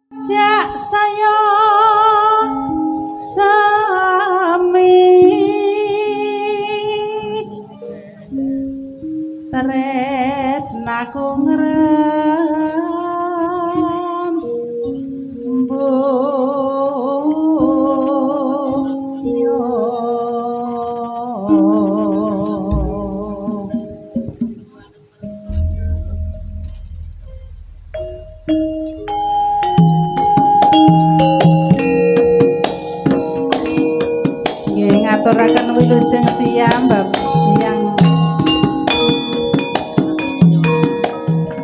jak saya sami tresnaku ngrem yo ngaturaken wilujeng siang bab siang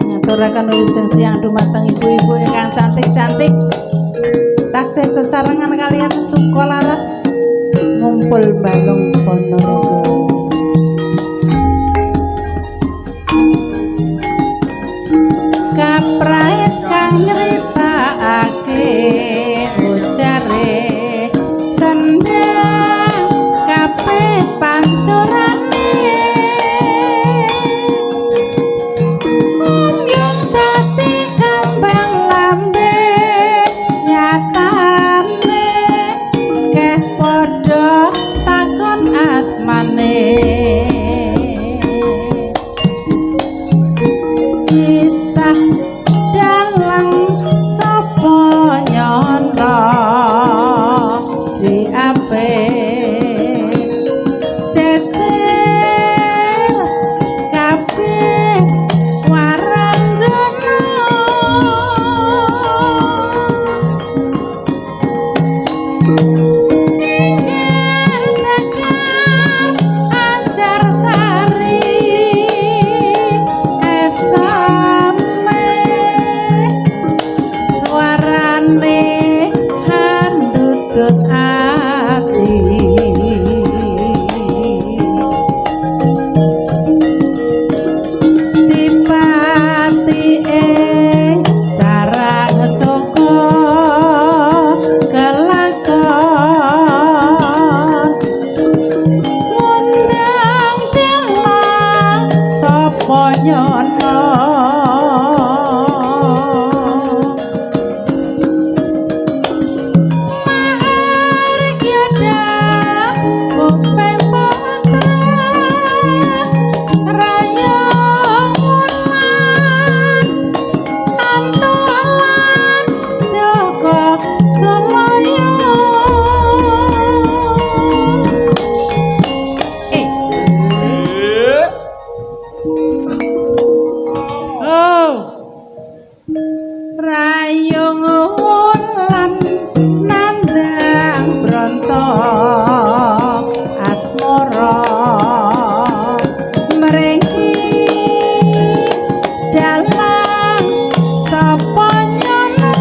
ngaturaken wilujeng siang dumateng ibu-ibu ingkang cantik-cantik taksih sesarengan kalian sukolaras ngumpul balung Ponorogo kaprait kang nyritakake ujare sendang kabeh pancurane umyung dadi kambang lambe nyatane keh padha takon asmane kisah dalang sapa nyono di ape cecer kabeh waranggana ingkar sekar anjar sari esame suarane handutut ati dipati ing cara ngesoko kelakon ngundang dalang sapa nyono rayung wulan nandang bronto asmara mrengki dalang sapa nyono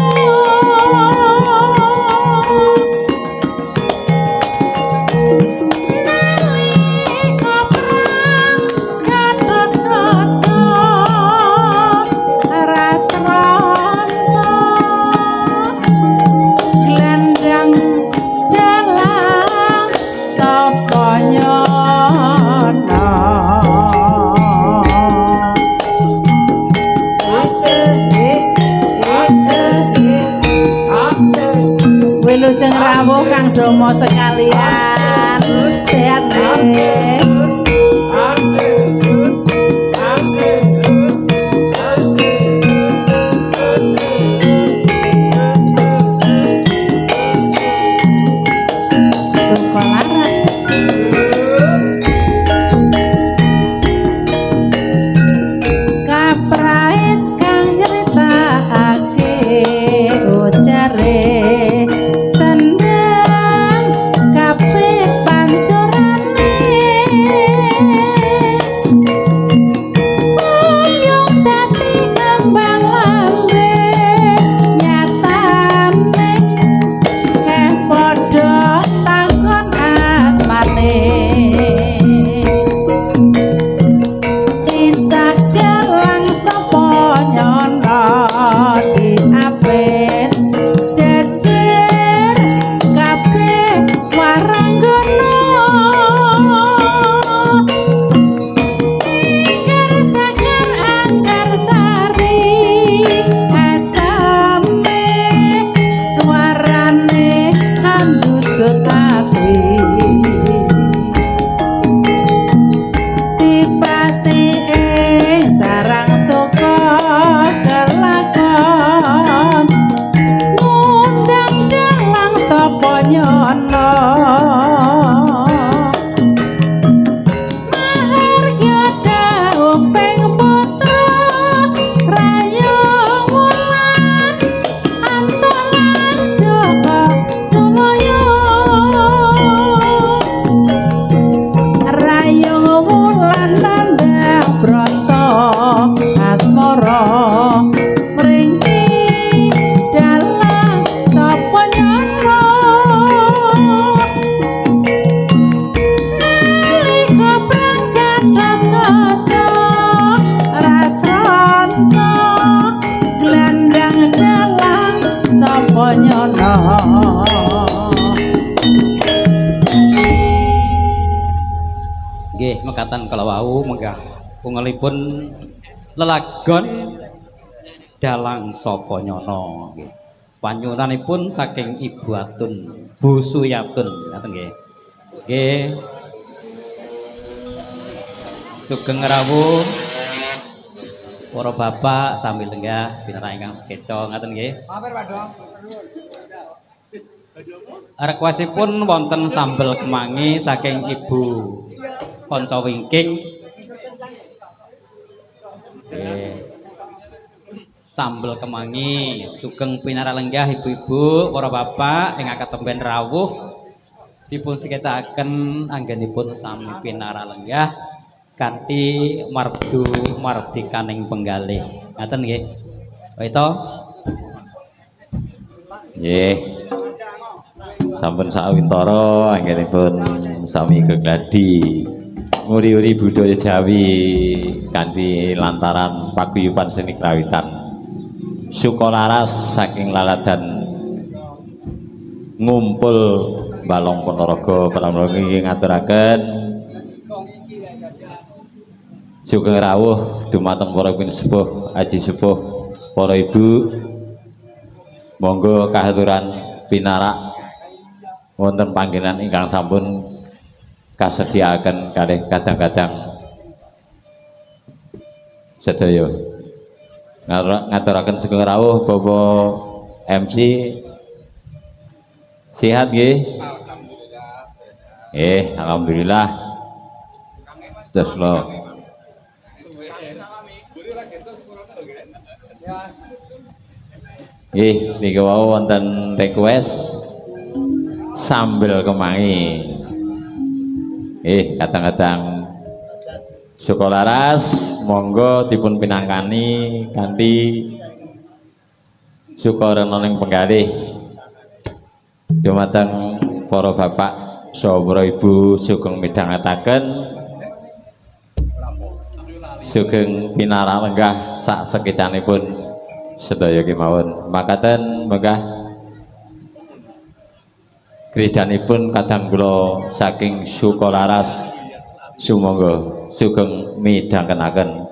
nalika perang Gatot Kaca glendang dalang sapa nyono wilujeng rawuh kang domo sekalian sehat nggih kaprait kang nyritakake ujare sendang kabeh pancurane sapa nyono nggih mekaten kala wau menggah pungelipun lelagon dalang sapa nyono nggih panyuwunanipun saking Ibu Atun Bu Suyatun ngaten nggih nggih sugeng rawuh para bapak sambil lenggah pinarang ingkang sekeca ngaten nggih mampir Pak Dong requestipun wonten sambel kemangi saking Ibu Kanca Wingking sambel kemangi sugeng pinara lenggah ibu-ibu para bapak ingkang ketemben rawuh dipun sikecaken anggenipun sami pinara lenggah kanthi mardu mardikaning penggalih ngaten nggih Waito nggih sampun sawintara anggenipun sami gegladi nguri-uri budaya Jawi kanthi lantaran paguyuban seni krawitan sukolaras saking laladan ngumpul Balong Ponorogo Pramila ngaturaken sugeng rawuh dumateng para pinisepuh aji sepuh para ibu monggo kahaturan pinarak wonten panggenan ingkang sampun kasediaaken kalih kadang-kadang sedaya ngaturaken sugeng rawuh Bapak MC sehat nggih alhamdulillah terus lo nggih niki wau wonten request sambel kemangi kadang-kadang sukolaras monggo dipun pinangkani kanthi sukarana ning penggalih dumateng para bapak saha para ibu sugeng midhangetaken sugeng pinarak lenggah sak sekecanipun sedaya kemawon makaten menggah gridanipun kadang kula saking sukolaras sumangga sugeng midhangetaken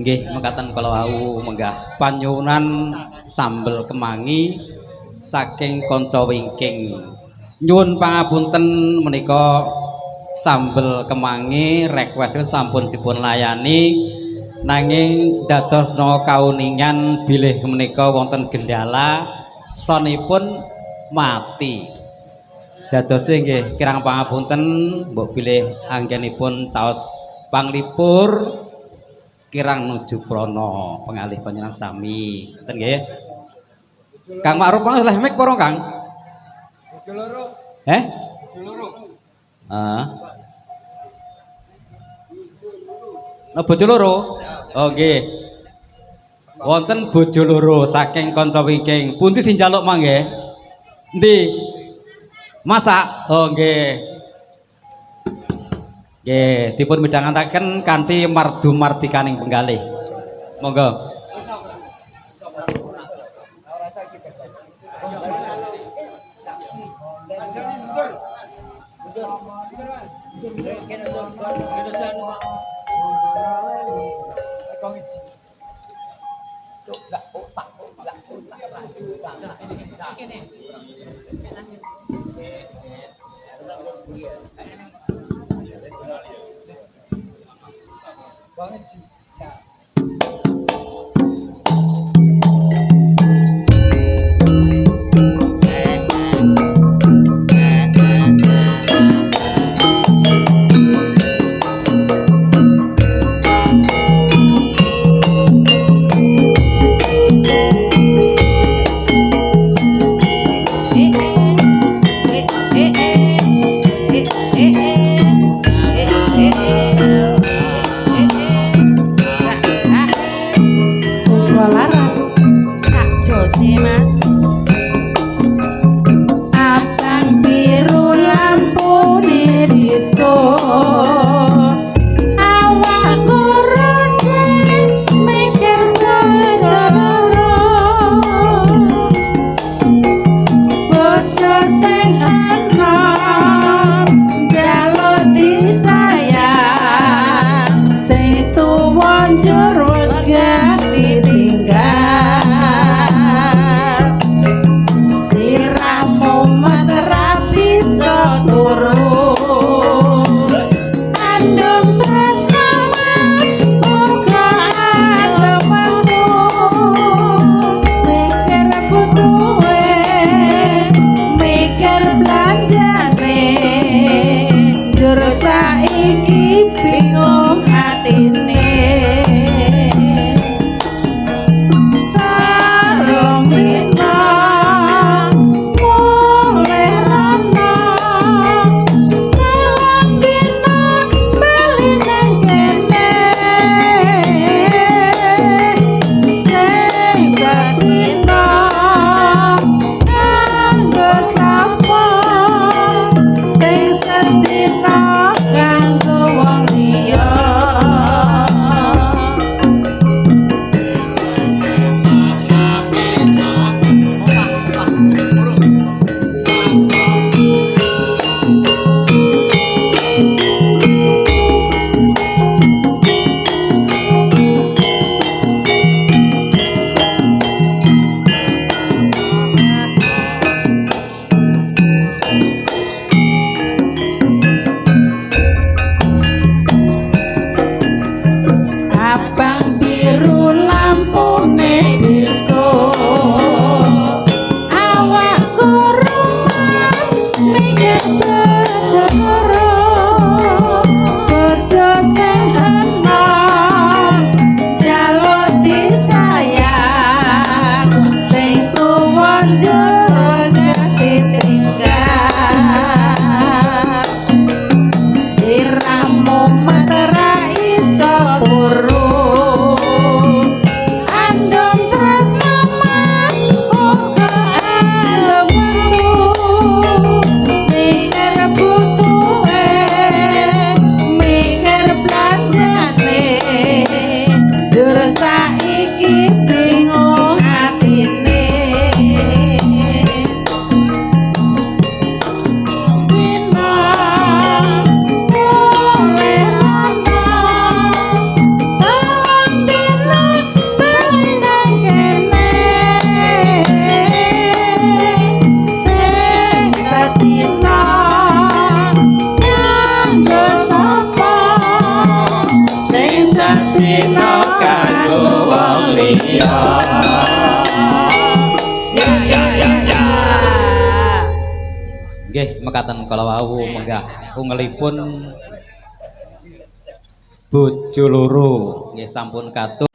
Nggih, mekaten kala wau menggah panyuwunan sambel kemangi saking kanca wingking. Nyuwun pangapunten menika sambel kemangi request sampun dipun layani nanging dadosna kauningan bilih menika wonten gendala sonipun mati. Dadose nggih kirang pangapunten mbok bilih anggenipun taos panglipur kirang nuju prana pengalih panjenengan sami. Ngoten nggih. Kang Ma'ruf leh mik para Kang? Bojo loro. Bojo loro. Bojo loro. Oh nggih. Wonten bojo loro saking kanca wingking. Pundi sing njaluk mangke? Endi? Masak. Oh nggih. Nggih, dipun midhangetaken kanthi mardu mardikaning penggalih. Monggo. bingung atine tarung dina mulai rana tarung dina bali nang kene sing satina kanggo sapa sing satina kanggo wong liya abang biru lampune disko awakku rumas mikir bejoro bojo sing enom jaluk disayang sing tuwa njur gak ditinggal siramu matera iso turu andum tresno mas uga andum metu mikir butuhe mikir belanjane jur saiki bingung atine dina mulai rana tarung dina bali nang kene sing satina kanggo sapa sing satina kanggo wong liya Nggih, mekaten kala wau menggah ungelipun bojo loro nggih sampun katur